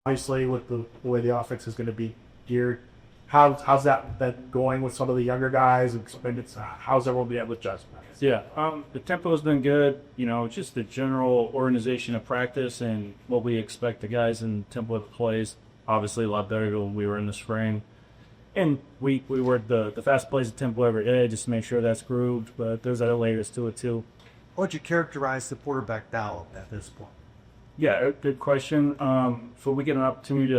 Obviously, with the way the offense is going to be geared, how's that going with some of the younger guys? How's everyone being able to adjust? Yeah, the tempo's been good. Just the general organization of practice and what we expect the guys in tempo of plays. Obviously, a lot better than when we were in the spring. And we worked the fast plays at tempo every day just to make sure that's grooved. But there's other layers to it too. How would you characterize the quarterback now at this point? Yeah, good question. So we get an opportunity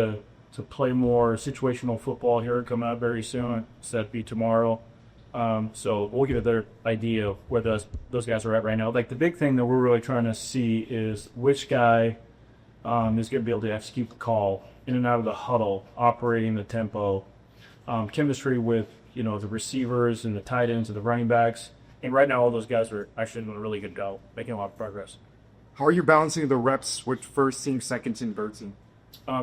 to play more situational football here coming up very soon. So that'd be tomorrow. So we'll get a better idea of where those guys are at right now. Like the big thing that we're really trying to see is which guy is going to be able to execute the call in and out of the huddle, operating the tempo, chemistry with the receivers and the tight ends and the running backs. And right now, all those guys are actually doing a really good job, making a lot of progress. How are you balancing the reps with first team, second team, third team?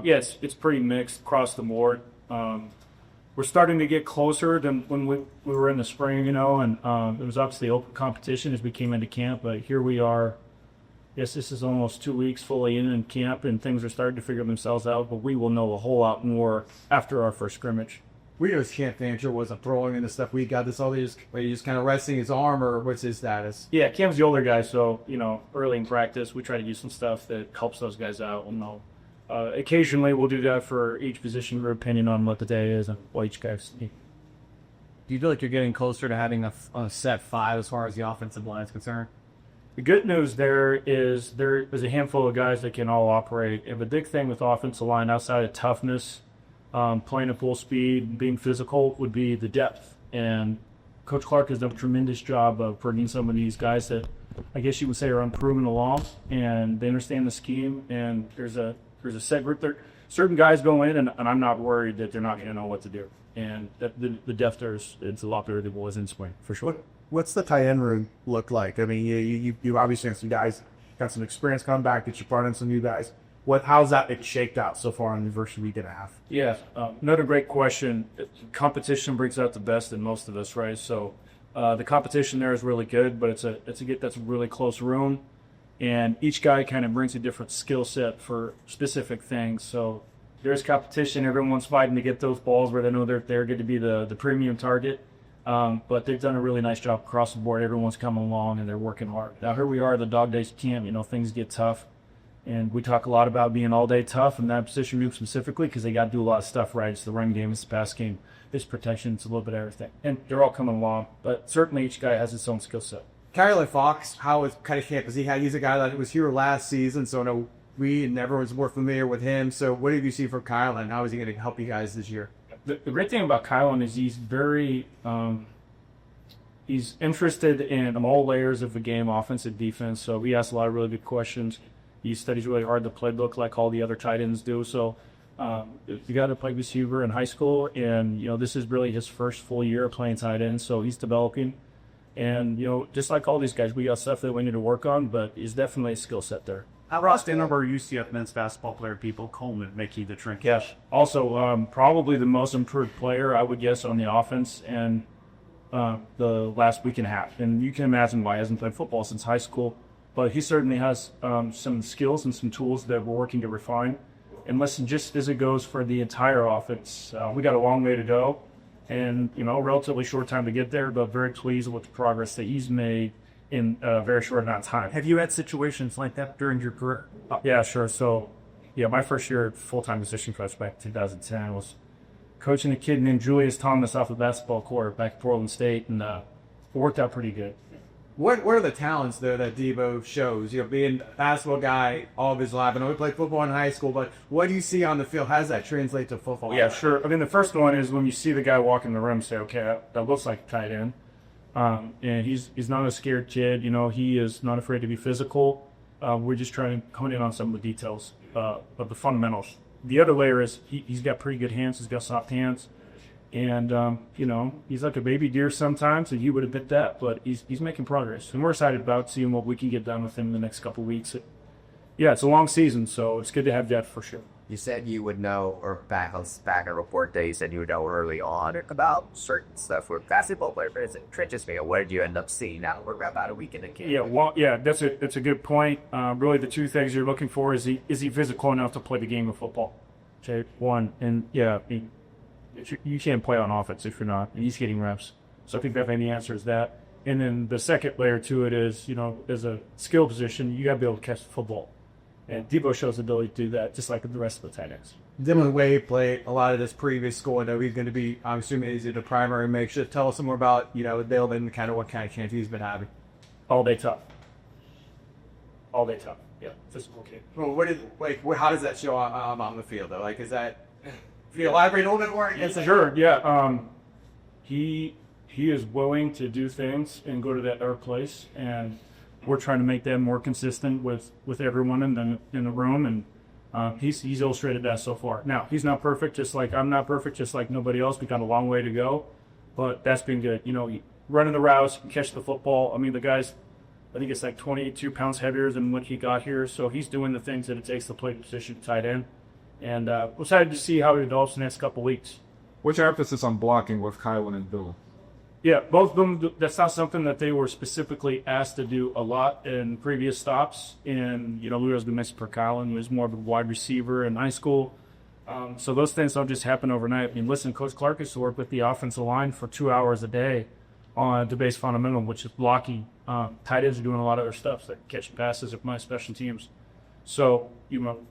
Yeah, it's pretty mixed across the board. We're starting to get closer than when we were in the spring, and it was obviously open competition as we came into camp. But here we are. Yes, this is almost 2 weeks fully in camp, and things are starting to figure themselves out. But we will know a whole lot more after our first scrimmage. We know his camp manager wasn't throwing in the stuff we got. This all he's just kind of resting his arm, or what's his status? Yeah, Cam's the older guy, so early in practice we try to use some stuff that helps those guys out. We'll know. Occasionally we'll do that for each position group, depending on what the day is and what each guy's need. Do you feel like you're getting closer to having a set five as far as the offensive line is concerned? The good news there is a handful of guys that can all operate. And the big thing with offensive line outside of toughness, playing at full speed, being physical, would be the depth. And Coach Clark has done a tremendous job of bringing some of these guys that I guess you would say are unproven along, and they understand the scheme. And there's a set group there. Certain guys go in, and I'm not worried that they're not going to know what to do. And the depth there it's a lot better than it was in spring, for sure. What's the tight end room look like? I mean, you obviously have some guys got some experience coming back that you brought in some new guys. How's that been shaked out so far in the first week and a half? Yeah, another great question. Competition brings out the best in most of us, right? So the competition there is really good, but that's a really close room, and each guy kind of brings a different skill set for specific things. So there's competition. Everyone's fighting to get those balls where they know they're going to be the premium target. But they've done a really nice job across the board. Everyone's coming along and they're working hard. Now here we are, the dog days camp. Things get tough. And we talk a lot about being all-day tough in that position group specifically because they got to do a lot of stuff right. It's the run game, it's the pass game, it's protection, it's a little bit of everything. And they're all coming along, but certainly each guy has its own skill set. Kyler Fox, how is kind of camp? He's a guy that was here last season, so I know we and everyone's more familiar with him. So what have you seen from Kyler, and how is he going to help you guys this year? The great thing about Kylan is he's very he's interested in all layers of the game, offense and defense. So he asks a lot of really good questions. He studies really hard the playbook like all the other tight ends do. So he got to play receiver in high school, and this is really his first full year of playing tight end. So he's developing, and just like all these guys, we got stuff that we need to work on, but he's definitely a skill set there. How lost in number UCF men's basketball player people Coleman making the trink? Yes. Also, probably the most improved player, I would guess, on the offense and the last week and a half. And you can imagine why he hasn't played football since high school. But he certainly has some skills and some tools that we're working to refine. And listen, just as it goes for the entire offense, we got a long way to go. And, relatively short time to get there, but very pleased with the progress that he's made in a very short amount of time. Have you had situations like that during your career? Yeah, sure. So, my first year at full-time position coach back in 2010 was coaching a kid named Julius Thomas off the basketball court back at Portland State, and it worked out pretty good. What are the talents, though, that Debo shows? Being a basketball guy all of his life. I know he played football in high school, but what do you see on the field? How does that translate to football? Yeah, sure. I mean, the first one is when you see the guy walk in the room, say, okay, that looks like a tight end. And he's not a scared kid. He is not afraid to be physical. We're just trying to hone in on some of the details of the fundamentals. The other layer is he's got pretty good hands. He's got soft hands. And, he's like a baby deer sometimes, and he would admit that. But he's making progress. And we're excited about seeing what we can get done with him in the next couple of weeks. It's a long season, so it's good to have depth for sure. You said you would know, or back in report day, you said you would know early on about certain stuff with basketball players. Trent, just what did you end up seeing now? We're about a week in the camp. That's a good point. Really, the two things you're looking for is he physical enough to play the game of football? Okay, one, and yeah, I mean, you can't play on offense if you're not, and he's getting reps. So I think definitely the answer is that. And then the second layer to it is, as a skill position, you got to be able to catch the football. And Debo shows the ability to do that, just like the rest of the tight ends. Dylan Wade played a lot of this previous school. I know he's going to be, I'm assuming he's the primary makeshift. Tell us some more about, Dylan and kind of what kind of chance he's been having. All day tough. All day tough. Yeah, physical kid. Well, how does that show on the field, though? Like, is that, if you elaborate a little bit more? Sure, yeah. He is willing to do things and go to that other place, and we're trying to make that more consistent with everyone in the room, and he's illustrated that so far. Now, he's not perfect, just like I'm not perfect, just like nobody else. We've got a long way to go, but that's been good. Running the routes, catch the football. I mean, the guy's, I think it's like 22 pounds heavier than when he got here, so he's doing the things that it takes to play the position tight end. And we're excited to see how he develops the next couple weeks. What's your emphasis on blocking with Kylan and Bill? Yeah, both of them, that's not something that they were specifically asked to do a lot in previous stops. And, Luis Gomez per Kylan was more of a wide receiver in high school. So those things don't just happen overnight. I mean, listen, Coach Clark used to work with the offensive line for 2 hours a day on the base fundamental, which is blocking. Tight ends are doing a lot of other stuff, like catching passes of my special teams. So,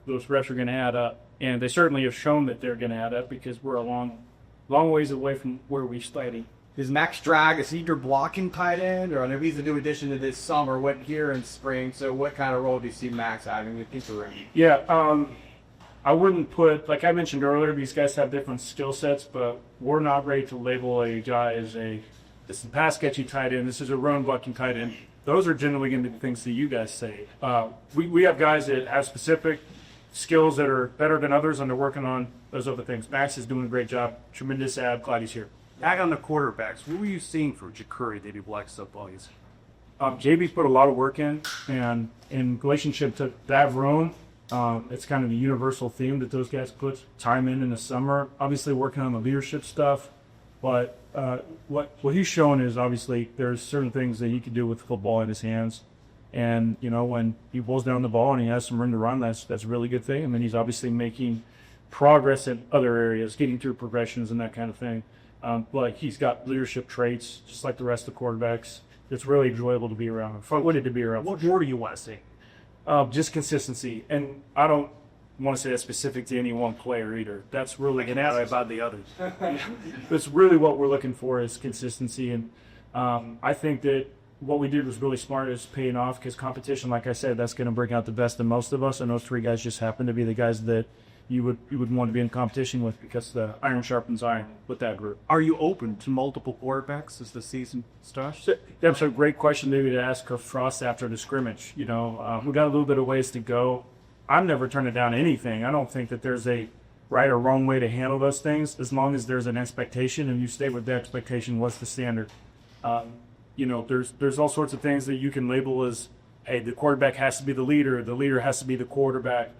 those reps are going to add up. And they certainly have shown that they're going to add up because we're a long ways away from where we started. Is Max Drag, is he your blocking tight end? Or I know he's a new addition to this summer, went here in spring. So what kind of role do you see Max having with the room? Yeah, I wouldn't put, like I mentioned earlier, these guys have different skill sets, but we're not ready to label a guy as this is a pass catching tight end, this is a run blocking tight end. Those are generally going to be the things that you guys say. We have guys that have specific skills that are better than others, and they're working on those other things. Max is doing a great job. Tremendous ad. Glad he's here. Back on the quarterbacks, what were you seeing for Ja'Cory that he blocks up all these? JB put a lot of work in, and in relationship to that room, it's kind of a universal theme that those guys put time in the summer. Obviously working on the leadership stuff, but what he's shown is obviously there's certain things that he can do with the football in his hands. And, when he pulls down the ball and he has some room to run, that's a really good thing. And then he's obviously making progress in other areas, getting through progressions and that kind of thing. But he's got leadership traits, just like the rest of the quarterbacks. It's really enjoyable to be around. Fun-witted to be around. What more do you want to see? Just consistency. And I don't want to say that's specific to any one player either. That's really An ask about the others. That's really what we're looking for is consistency. And I think that what we did was really smart is paying off because competition, like I said, that's going to bring out the best in most of us. And those three guys just happen to be the guys that you would want to be in competition with because the iron sharpens iron with that group. Are you open to multiple quarterbacks as the season starts? So, that's a great question maybe to ask Frost after the scrimmage. We got a little bit of ways to go. I'm never turning down anything. I don't think that there's a right or wrong way to handle those things as long as there's an expectation and you stay with the expectation. What's the standard? There's all sorts of things that you can label as, hey, the quarterback has to be the leader has to be the quarterback.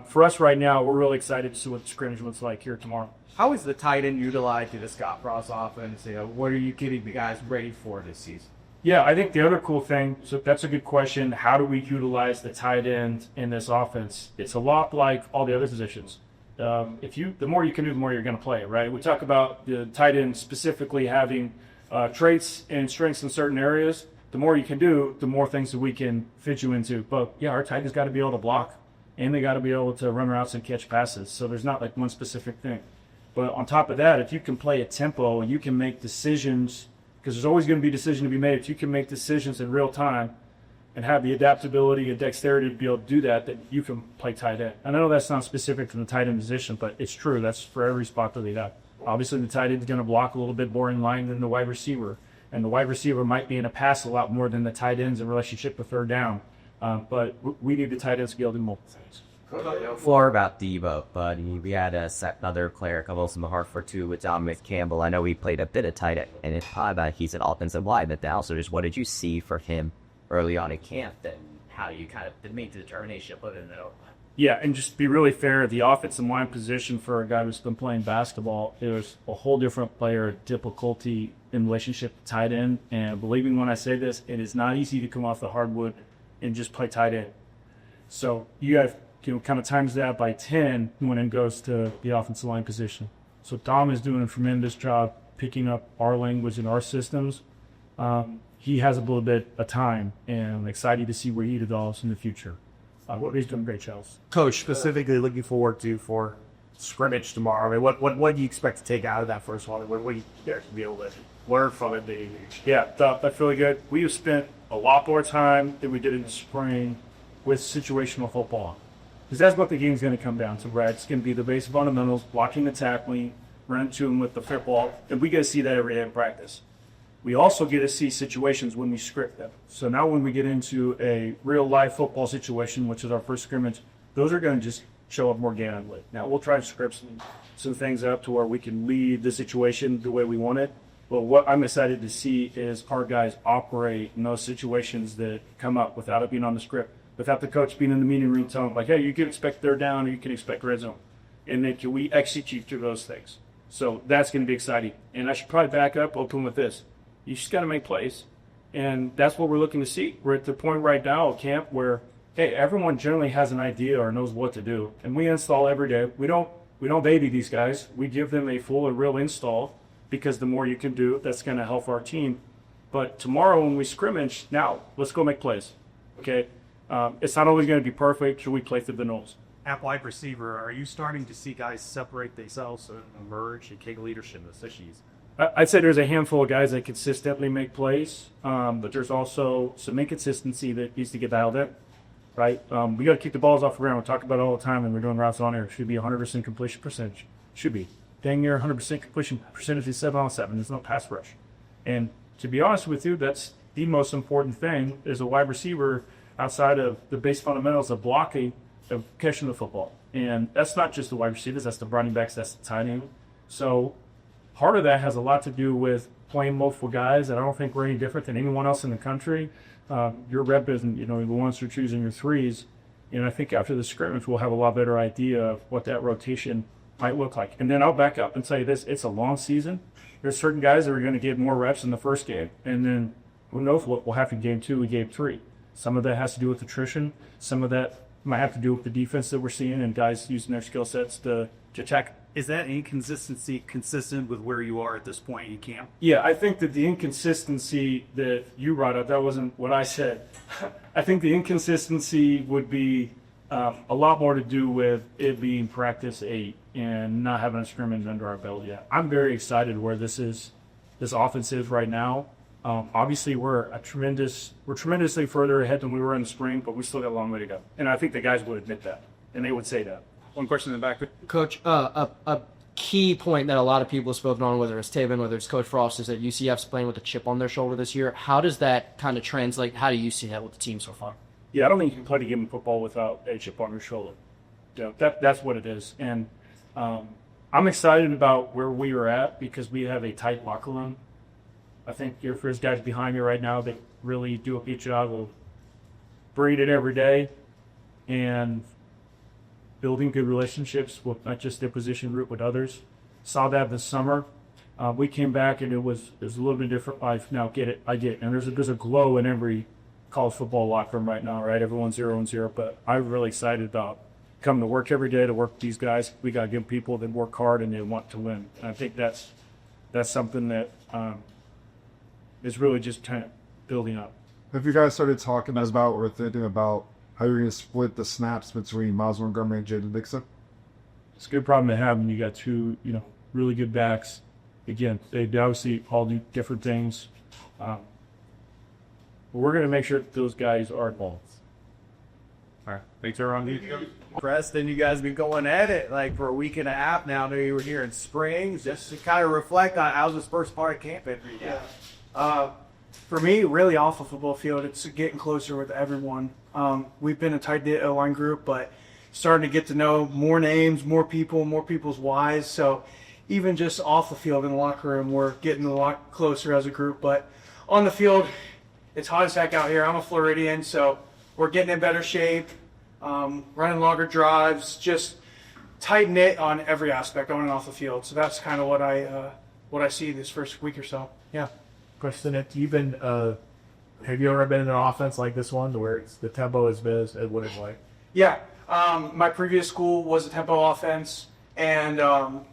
For us right now, we're really excited to see what the scrimmage looks like here tomorrow. How is the tight end utilized in the Scott Frost offense? What are you getting the guys ready for this season? Yeah, I think the other cool thing, so that's a good question. How do we utilize the tight end in this offense? It's a lot like all the other positions. The more you can do, the more you're going to play, right? We talk about the tight end specifically having traits and strengths in certain areas. The more you can do, the more things that we can fit you into. But yeah, our tight end's got to be able to block, and they got to be able to run routes and catch passes. So there's not like one specific thing. But on top of that, if you can play a tempo and you can make decisions, because there's always going to be a decision to be made, if you can make decisions in real time and have the adaptability and dexterity to be able to do that, then you can play tight end. And I know that's not specific to the tight end position, but it's true. That's for every spot that they have. Obviously, the tight end is going to block a little bit more in line than the wide receiver. And the wide receiver might be in a pass a lot more than the tight ends in relationship to third down. But we need the tight ends to be able to do multiple things. More about Debo, but we had another player come over from Hartford too with Dominic Campbell. I know he played a bit of tight end, and it's he's an offensive lineman now. So just what did you see for him early on in camp, and how you kind of made the determination to put him in there? Yeah, and just to be really fair, the offensive line position for a guy who's been playing basketball, it was a whole different player difficulty in relationship to tight end. And believe me when I say this, it is not easy to come off the hardwood and just play tight end. So you have kind of times that by 10 when it goes to the offensive line position. So Dom is doing a tremendous job picking up our language and our systems. He has a little bit of time, and I'm excited to see where he develops in the future. He's doing great, Charles. Coach, specifically looking forward to for scrimmage tomorrow. I mean, what do you expect to take out of that first one? What do you be able to learn from it? Yeah, that's really good. We have spent a lot more time than we did in the spring with situational football. Because that's what the game's going to come down to, right? It's going to be the base fundamentals, blocking and tackling, running to them with the football, and we get to see that every day in practice. We also get to see situations when we script them. So now when we get into a real-life football situation, which is our first scrimmage, those are going to just show up more organically. Now, we'll try to script some things up to where we can lead the situation the way we want it. But what I'm excited to see is our guys operate in those situations that come up without it being on the script, without the coach being in the meeting room telling them, like, hey, you can expect third down or you can expect red zone. And then can we execute through those things? So that's going to be exciting. And I should probably back up, open with this. You just got to make plays. And that's what we're looking to see. We're at the point right now at camp where, hey, everyone generally has an idea or knows what to do. And we install every day. We don't baby these guys. We give them a full and real install because the more you can do, that's going to help our team. But tomorrow when we scrimmage, now let's go make plays. Okay? It's not always going to be perfect. Should we play through the nose? At wide receiver, are you starting to see guys separate themselves and emerge and take leadership in the issues? I'd say there's a handful of guys that consistently make plays, but there's also some inconsistency that needs to get dialed in, right? We got to keep the balls off the ground. We talk about it all the time, and we're doing routes on air. It should be 100% completion percentage. Should be. Dang near 100% completion percentage is 7-on-7. There's no pass rush. And to be honest with you, that's the most important thing as a wide receiver outside of the base fundamentals of blocking, of catching the football. And that's not just the wide receivers. That's the running backs. That's the tight end. So part of that has a lot to do with playing multiple guys, and I don't think we're any different than anyone else in the country. Your rep isn't, the ones who are choosing your threes. And I think after the scrimmage, we'll have a lot better idea of what that rotation might look like. And then I'll back up and say this, it's a long season. There's certain guys that are going to get more reps in the first game. And then who knows what will happen in game 2 and game 3. Some of that has to do with attrition. Some of that might have to do with the defense that we're seeing and guys using their skill sets to check. Is that inconsistency consistent with where you are at this point in camp? Yeah, I think that the inconsistency that you brought up, that wasn't what I said. I think the inconsistency would be a lot more to do with it being practice 8 and not having a scrimmage under our belt yet. I'm very excited where this offense is right now. Obviously, we're tremendously further ahead than we were in the spring, but we still got a long way to go. And I think the guys would admit that, and they would say that. One question in the back. Coach, a key point that a lot of people have spoken on, whether it's Taven, whether it's Coach Frost, is that UCF's playing with a chip on their shoulder this year. How does that kind of translate? How do you see that with the team so far? Yeah, I don't think you can play the game of football without a chip on your shoulder. That's what it is. And I'm excited about where we are at because we have a tight locker room. I think there's guys behind me right now that really do a good job of breathe it every day and building good relationships with not just their position group, with others. Saw that this summer. We came back and it was a little bit different life. Now I get it. And there's a glow in every college football locker room right now, right? Everyone's 0-0, but I'm really excited about coming to work every day to work with these guys. We got good people that work hard and they want to win. And I think that's something that is really just kind of building up. Have you guys started talking about or thinking about how you're going to split the snaps between Miles Montgomery and Jaden Dixon? It's a good problem to have when you got two, really good backs. Again, they obviously all do different things. But we're going to make sure that those guys are involved. All right. Thanks, everyone. Preston, you guys been going at it like for a week and a half now. I know you were here in spring, just to kind of reflect on how's this first part of camp been for you guys. For me, really off the football field, it's getting closer with everyone. We've been a tight-knit O-line group, but starting to get to know more names, more people's whys. So even just off the field in the locker room, we're getting a lot closer as a group. But on the field, it's hot as heck out here. I'm a Floridian, so we're getting in better shape, running longer drives, just tight-knit on every aspect on and off the field. So that's kind of what I see this first week or so. Yeah. Preston, have you ever been in an offense like this one, where the tempo is what it's like? Yeah, My previous school was a tempo offense, and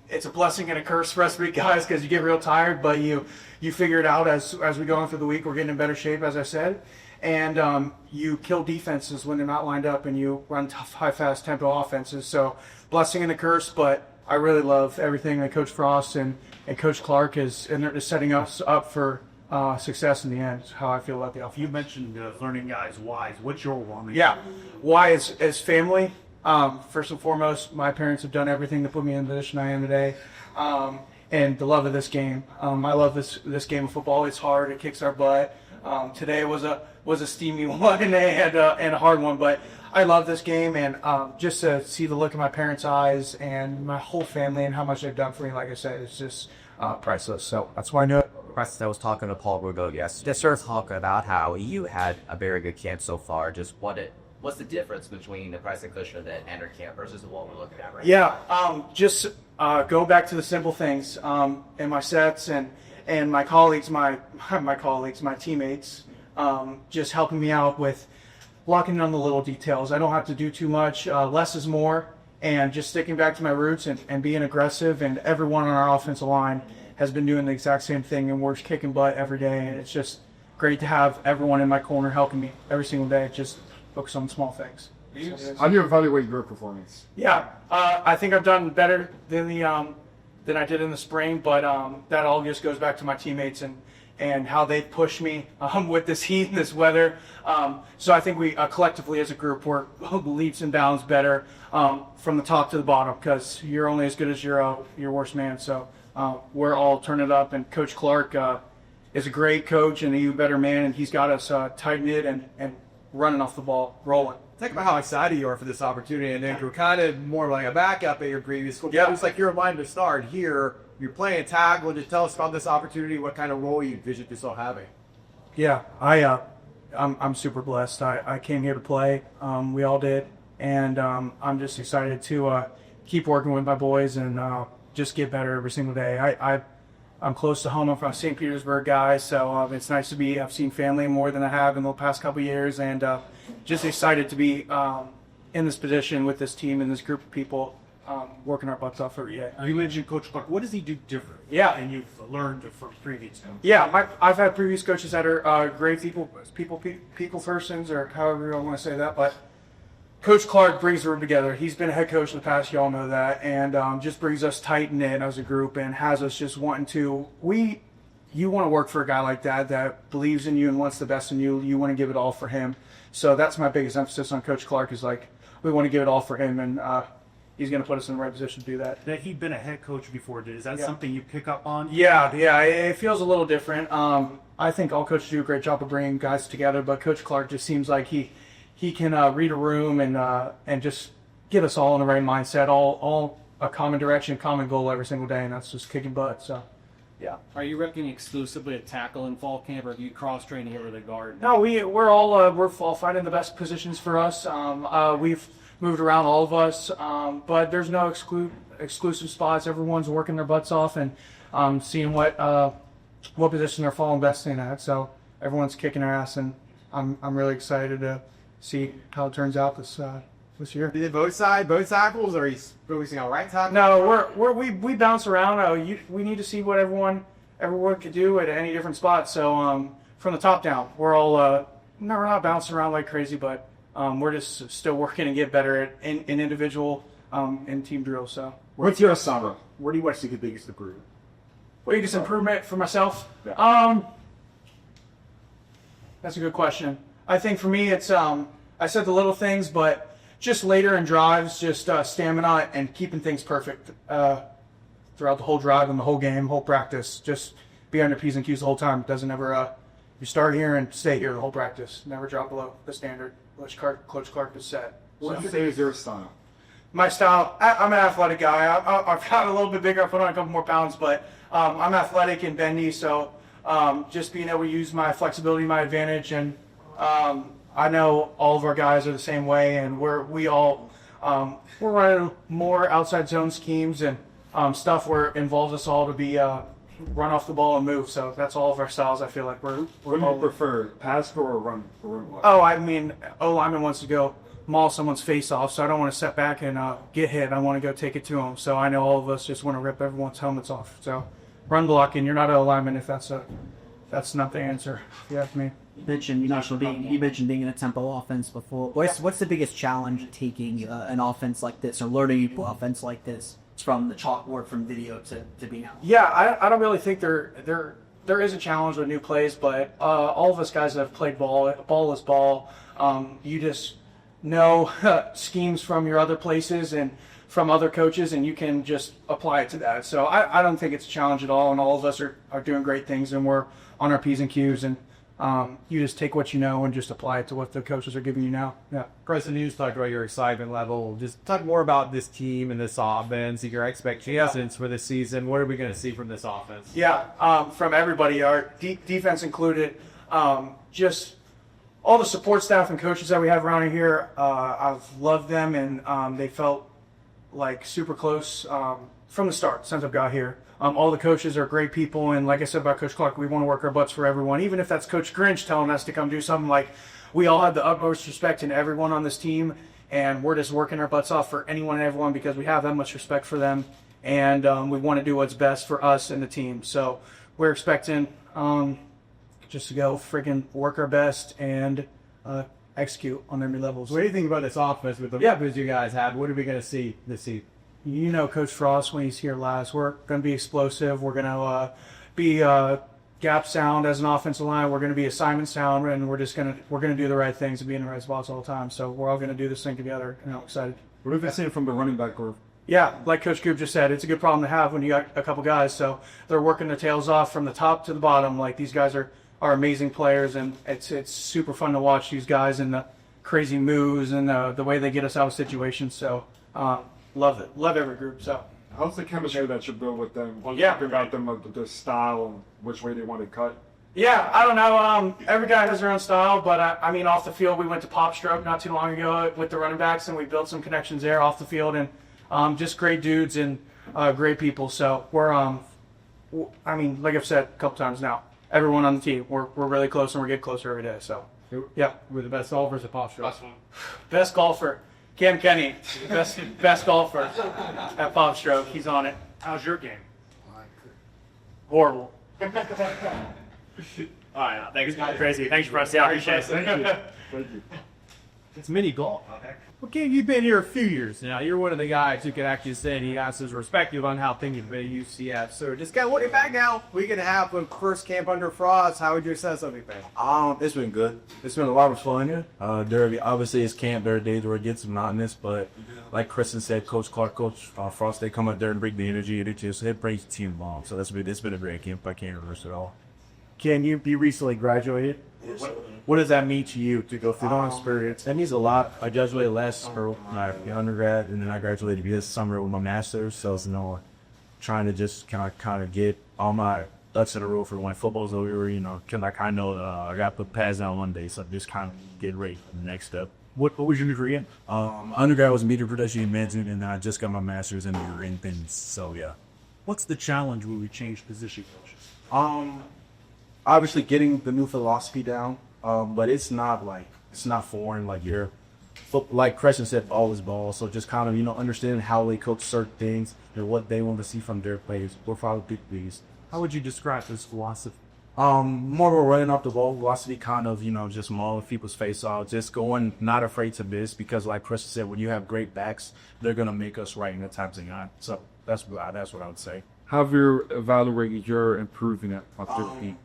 it's a blessing and a curse for us to be guys because you get real tired, but you figure it out as we go on through the week. We're getting in better shape, as I said, and you kill defenses when they're not lined up, and you run tough, high, fast tempo offenses. So blessing and a curse, but I really love everything that Coach Frost and Coach Clark is setting us up for success in the end. Is how I feel about the offense. You mentioned learning guys' whys. What's your why? Yeah, why is family. First and foremost, my parents have done everything to put me in the position I am today, and the love of this game. I love this game of football. It's hard. It kicks our butt. Today was a steamy one and a hard one, but I love this game, and just to see the look in my parents' eyes and my whole family and how much they've done for me, like I said, it's just priceless. So that's why I know it. Preston, I was talking to Paul Rugo yesterday. Just sort of talk about how you had a very good camp so far. Just what's the difference between the Preston Cushman and Enter camp versus the one we're looking at right now? Just go back to the simple things in my sets and my colleagues, my teammates, just helping me out with locking in on the little details. I don't have to do too much. Less is more, and just sticking back to my roots and being aggressive. And everyone on our offensive line has been doing the exact same thing, and we're kicking butt every day. And it's just great to have everyone in my corner helping me every single day. Just focus on small things. How do you evaluate your performance? Yeah, I think I've done better than I did in the spring, but that all just goes back to my teammates and how they push me with this heat and this weather. So I think we collectively as a group we're leaps and bounds better from the top to the bottom, because you're only as good as your worst man. So we're all turning it up, and Coach Clark is a great coach and an even better man, and he's got us tight knit and running off the ball, rolling. Talk about how excited you are for this opportunity, and then you're kind of more like a backup at your previous school. Yeah. It was like you're in line to start here. You're playing tackle. Just tell us about this opportunity. What kind of role you envision yourself having? Yeah, I'm super blessed. I came here to play. We all did, and I'm just excited to keep working with my boys and just get better every single day. I'm close to home. I'm from St. Petersburg, guy, so it's nice to be. I've seen family more than I have in the past couple of years, and just excited to be in this position with this team and this group of people working our butts off every day. You mentioned Coach Clark. What does he do different? Yeah. And you've learned from previous coaches. Yeah, I've had previous coaches that are great people persons, or however you want to say that, but Coach Clark brings the room together. He's been a head coach in the past, y'all know that, and just brings us tight knit as a group and has us just wanting to. You want to work for a guy like that believes in you and wants the best in you. You want to give it all for him. So that's my biggest emphasis on Coach Clark is like we want to give it all for him, and he's going to put us in the right position to do that. That he'd been a head coach before. Is that something you pick up on? Yeah, it feels a little different. I think all coaches do a great job of bringing guys together, but Coach Clark just seems like he can read a room and just get us all in the right mindset, all a common direction, common goal every single day, and that's just kicking butt. So, yeah. Are you working exclusively at tackle in fall camp, or do you cross training here with a guard? No, we're all finding the best positions for us. We've moved around, all of us, but there's no exclusive spots. Everyone's working their butts off and seeing what position they're falling best in at. So everyone's kicking their ass, and I'm really excited to see how it turns out this year. Did both tackles, or are you focusing on right tackle? No, we bounce around. We need to see what everyone could do at any different spot. So from the top down, we're all we're not bouncing around like crazy, but we're just still working and get better at in individual and team drills. So What's your summer? Where do you want to see the biggest improvement? biggest improvement for myself? Yeah. That's a good question. I think for me, it's I said the little things, but just later in drives, just stamina and keeping things perfect throughout the whole drive and the whole game, whole practice. Just be under P's and Q's the whole time. Doesn't ever you start here and stay here the whole practice. Never drop below the standard Coach Clark has set. What do you say is your style? My style, I'm an athletic guy. I've got a little bit bigger. I put on a couple more pounds, but I'm athletic and bendy, so just being able to use my flexibility, my advantage, and I know all of our guys are the same way, and we're running more outside zone schemes and stuff where it involves us all to be run off the ball and move. So that's all of our styles. I feel like we're What do you prefer, pass or run? Oh, I mean, O lineman wants to go maul someone's face off, so I don't want to step back and get hit. I want to go take it to them. So I know all of us just want to rip everyone's helmets off. So run blocking, you're not a lineman if that's not the answer. If you ask me. You mentioned being in a tempo offense before. What's the biggest challenge taking an offense like this or learning an offense like this from the chalkboard, from video to being out? Yeah, I don't really think there is a challenge with new plays, but all of us guys that have played ball is ball. You just know schemes from your other places and from other coaches, and you can just apply it to that. So I don't think it's a challenge at all, and all of us are doing great things, and we're on our P's and Q's, and you just take what you know and just apply it to what the coaches are giving you now. Yeah. Preston, you just talked about your excitement level. Just talk more about this team and this offense, your expectations for this season. What are we going to see from this offense? Yeah, from everybody, our defense included, just all the support staff and coaches that we have around here. I've loved them, and they felt like super close from the start since I've got here. All the coaches are great people, and like I said about Coach Clark, we want to work our butts for everyone. Even if that's Coach Grinch telling us to come do something, like we all have the utmost respect in everyone on this team, and we're just working our butts off for anyone and everyone because we have that much respect for them, and we want to do what's best for us and the team. So we're expecting just to go freaking work our best and execute on every level. What do you think about this offense with the weapons you guys have? What are we going to see this season? You know Coach Frost when he's here last. We're going to be explosive. We're going to be gap sound as an offensive line. We're going to be assignment sound, and we're going to do the right things and be in the right spots all the time. So we're all going to do this thing together, and I'm excited. What have you seen from the running back group? Yeah, like Coach Coop just said, it's a good problem to have when you got a couple guys. So they're working their tails off from the top to the bottom. Like these guys are amazing players, and it's super fun to watch these guys and the crazy moves and the way they get us out of situations. So love it. Love every group. So how's the chemistry that you build with them? Yeah. Talk about them, the style and which way they want to cut. Yeah, I don't know. Every guy has their own style, but I mean, off the field, we went to Pop Stroke not too long ago with the running backs, and we built some connections there off the field, and just great dudes and great people. So we're, I mean, like I've said a couple times now, everyone on the team, we're really close, and we're getting closer every day. So yeah, We're the best golfers at Pop Stroke. best golfer, Kinnie, best golfer at Pop Stroke. He's on it. How's your game? Horrible. All right, thanks, Crazy. Thanks, Preston. I appreciate it. It's mini golf. Well, King, you've been here a few years now. You're one of the guys who can actually say he has his perspective on how things have been at UCF. So just kind of looking back now, we can have the first camp under Frost. How would you assess everything? It's been good. It's been a lot of fun. Obviously it's camp. There are days where it gets monotonous, but like Kristen said, Coach Clark, Coach Frost, they come out there and bring the energy. It brings the team along. So it's been a great camp. I can't reverse it all. Ken, you recently graduated. What does that mean to you to go through that experience? That means a lot. I graduated last summer with my undergrad, and then I graduated this summer with my master's. So, trying to just kind of get all my ducks in a row for when football's over. Because I got to put pads down one day, so just kind of get ready for the next step. What was your degree in? Undergrad was media production and management, and I just got my master's in things. So yeah. What's the challenge when we change position coaches? Obviously getting the new philosophy down, but it's not foreign. Like Preston said, ball is ball. So just kind of understanding how they coach certain things and what they want to see from their players. We're probably big things. How would you describe this philosophy? More of a running off the ball velocity, kind of just mauling people's face off, just going not afraid to miss, because like Preston said, when you have great backs, they're gonna make us right in the times they got. So that's what I would say. How have you evaluated your improving at 15?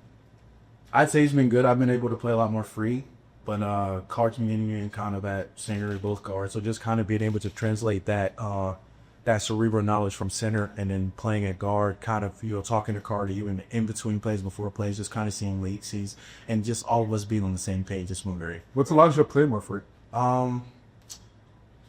I'd say it's been good. I've been able to play a lot more free, but guard community and kind of at center, both guards. So just kind of being able to translate that cerebral knowledge from center and then playing at guard, kind of talking to Carter, even in between plays, before plays, just kind of seeing late sees, and just all of us being on the same page. Just moving very. What's allowed you to play more free?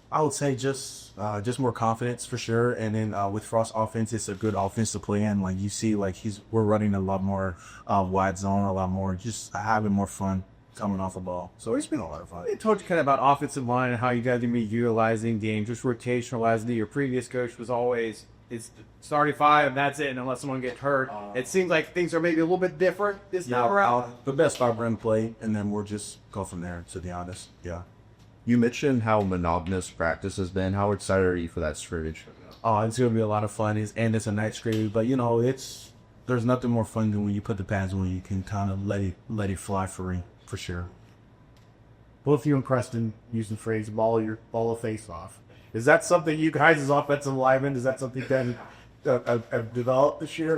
I would say just more confidence for sure, and then with Frost offense, it's a good offense to play in. Like you see, we're running a lot more wide zone, a lot more, just having more fun coming off the ball. So it's been a lot of fun. I told you kind of about offensive line and how you guys be utilizing games, just rotationalizing it. Your previous coach was always, it's starting five and that's it, and unless someone gets hurt. It seems like things are maybe a little bit different this time around. The best five run play, and then we'll just go from there, to be honest. Yeah. You mentioned how monotonous practice has been. How excited are you for that scrimmage? Oh, it's gonna be a lot of fun. It's a night scrimmage, but there's nothing more fun than when you put the pads on. You can kind of let it fly free for sure. Both you and Preston use the phrase ball of face off. Is that something you guys as offensive linemen, is that something that have developed this year?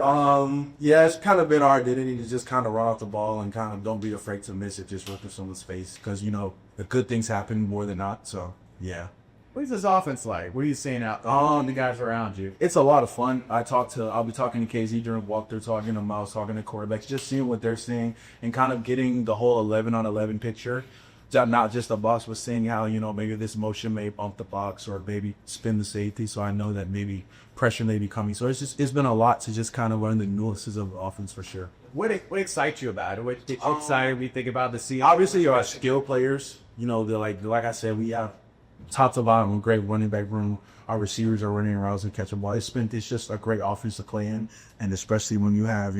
Yeah, it's kind of been our identity to just kind of run off the ball and kind of don't be afraid to miss it, just run through someone's face. Because, the good things happen more than not. So, yeah. What is this offense like? What are you seeing out the guys around you? It's a lot of fun. I'll be talking to KZ during walkthrough, talking to Miles, talking to quarterbacks, just seeing what they're seeing and kind of getting the whole 11-on-11 picture. Not just the box, but seeing how, maybe this motion may bump the box or maybe spin the safety. So I know that maybe pressure may be coming. So it's been a lot to just kind of learn the nuances of the offense for sure. What excites you about it? What gets you excited when you think about the Seahawks? Obviously, our skill players, they're like I said, we have top to bottom a great running back room. Our receivers are running around and catching ball. It's just a great offense to play in, and especially when you have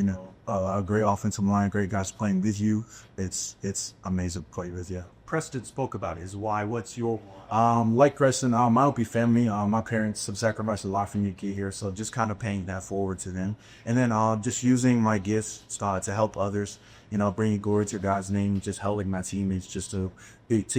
a great offensive line, great guys playing with you, it's amazing to play with. Yeah. Preston spoke about his why. What's your like Preston, my Opie family, my parents have sacrificed a lot for me to get here, so just kind of paying that forward to them, and then just using my gifts to help others, bringing glory to God's name, just helping my teammates just to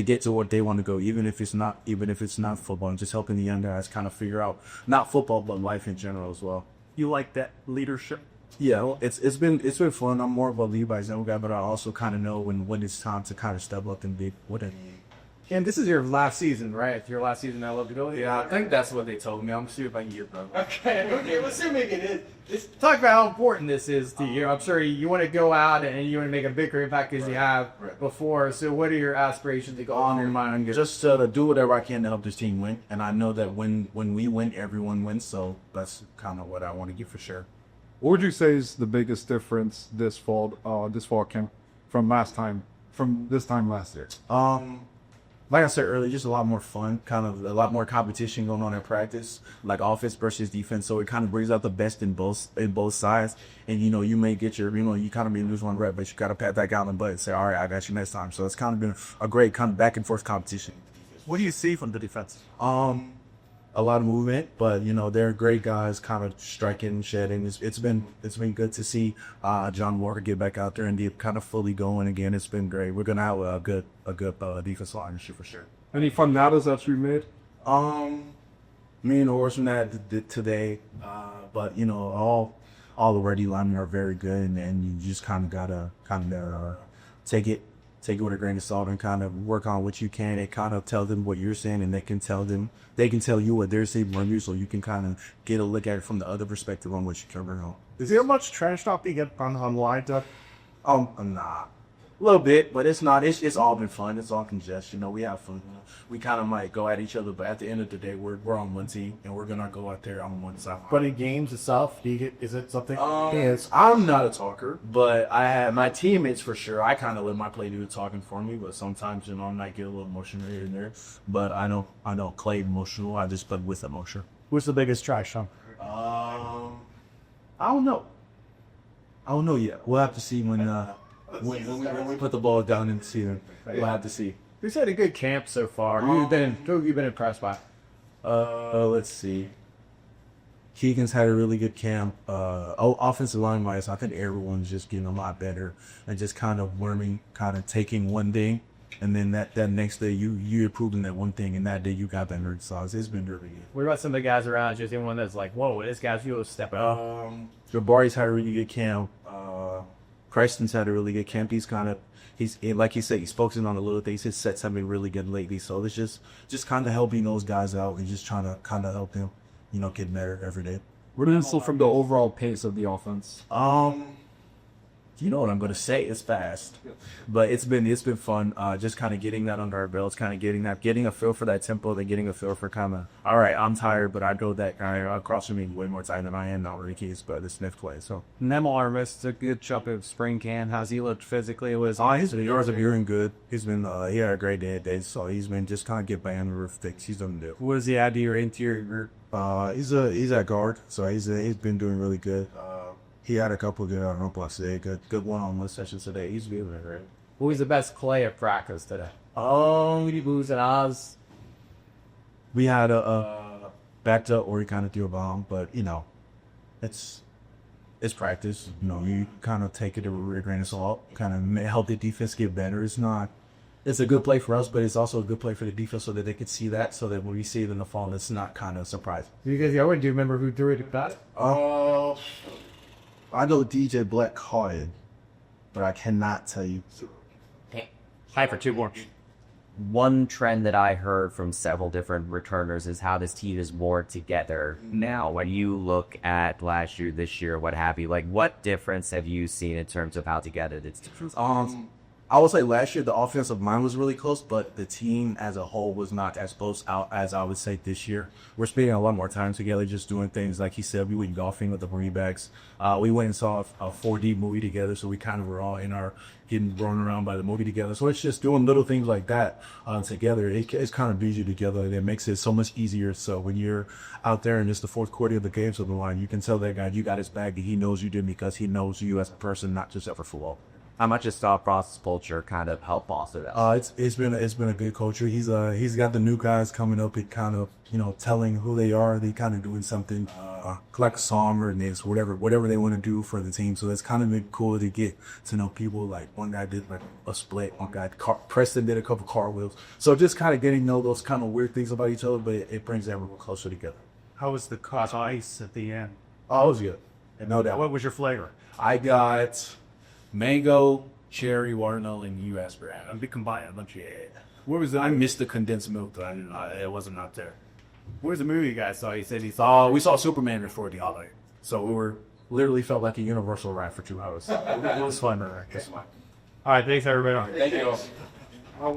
get to what they want to go, even if it's not football, and just helping the young guys kind of figure out not football but life in general as well. You like that leadership? Yeah, well, it's been fun. I'm more of a lead by example guy, but I also kind of know when it's time to kind of step up and be whatever. And this is your last season, right? It's your last season at Logan. Yeah, I think that's what they told me. I'm gonna see if I can get it, bro. Okay, assuming it is. Talk about how important this is to you. I'm sure you want to go out and you want to make a bigger impact as you have before. So what are your aspirations to go on in mind? Just to do whatever I can to help this team win. And I know that when we win, everyone wins. So that's kind of what I want to get for sure. What would you say is the biggest difference this fall camp from this time last year? Like I said earlier, just a lot more fun, kind of a lot more competition going on in practice, like offense versus defense. So it kind of brings out the best in both sides. And you may get you kind of may lose one rep, but you got to pat that guy on the butt and say, all right, I got you next time. So it's kind of been a great kind of back and forth competition. What do you see from the defense? A lot of movement, but they're great guys, kind of striking, shedding. It's been good to see John Walker get back out there and be kind of fully going again. It's been great. We're gonna have a good defensive line for sure. Any fun nadas that you made? Me and Horseman had today, but all the ready linemen are very good, and you just kind of gotta take it with a grain of salt and kind of work on what you can and kind of tell them what you're saying, and they can tell you what they're saying from you, so you can kind of get a look at it from the other perspective on what you're covering on. Is there much trash talking online, Doug? Nah. A little bit, but it's not. It's all been fun. It's all congestion. We have fun. We kind of might go at each other, but at the end of the day, we're on one team, and we're gonna go out there on one side. But in games itself, is it something? Yes, I'm not a talker, but I have my teammates for sure. I kind of let my play do the talking for me, but sometimes I might get a little emotional here and there. But I don't play emotional. I just play with emotion. What's the biggest trash talk? I don't know yet. We'll have to see when we put the ball down in the season. We'll have to see. Who's had a good camp so far? Who have you been impressed by? Let's see. Keegan's had a really good camp. Offensive line wise, I think everyone's just getting a lot better and just kind of learning, kind of taking one thing, and then that next day you improved in that one thing, and that day you got better. So it's been really good. What about some of the guys around you? Is anyone that's like, whoa, this guy's really stepping up? Jabari's had a really good camp. Preston's had a really good camp. He's like you said, he's focusing on the little things. His sets have been really good lately. So it's just kind of helping those guys out and just trying to kind of help them, get better every day. What do you feel from the overall pace of the offense? You know what I'm going to say. It's fast, but it's been fun. Just kind of getting that under our belts, kind of getting a feel for that tempo, then getting a feel for kind of, all right, I'm tired, but I know that guy across from me way more tired than I am now. Really, keys, but the Smith play. So Nemar missed a good chunk of spring camp. How's he looked physically? His yards are hearing good. He's been he had a great day, so he's been just kind of get by on the roof fix. He's done good. What does he add to your interior group? He's at guard, so he's been doing really good. He had a couple of good, I don't know what I say, good one-on-one sessions today. He's doing it, right? Who was the best play at practice today? Um, Booze and Oz. We had a backed up or he kind of threw a bomb, but you know, it's practice. You know, you kind of take it with a grain of salt, kind of help the defense get better. It's a good play for us, but it's also a good play for the defense so that they can see that, so that when we see it in the fall, it's not kind of surprising. Do you remember who threw it at I know DJ Black caught it, but I cannot tell you. Time for 2 more. One trend that I heard from several different returners is how this team is more together. Now, when you look at last year, this year, what have you, like what difference have you seen in terms of how together it's I would say last year the offensive line was really close, but the team as a whole was not as close out as I would say this year. We're spending a lot more time together, just doing things like he said. We went golfing with the Marine backs. We went and saw a 4D movie together, so we kind of were all getting thrown around by the movie together. So it's just doing little things like that together. It's kind of brings you together, and it makes it so much easier. So when you're out there and it's the fourth quarter of the game's on the line, you can tell that guy you got his back, and he knows you did because he knows you as a person, not just ever football. how much does thought process culture kind of help foster that? It's been a good culture. He's got the new guys coming up and kind of telling who they are. They kind of doing something like a song or this whatever they want to do for the team. So it's kind of been cool to get to know people. Like one guy did like a split. One guy Preston did a couple cartwheels. So just kind of getting to know those kind of weird things about each other, but it brings everyone closer together. How was the cut ice at the end? Oh, it was good. No doubt. What was your flavor? I got mango, cherry, watermelon, and U.S. brand. A big combined, a bunch of Where was I missed the condensed milk though. It wasn't out there. Where's the movie you guys saw? He said he saw. We saw Superman before the holiday, so we were Literally felt like a Universal ride for 2 hours. It was fun. All right, thanks everybody. Thank you.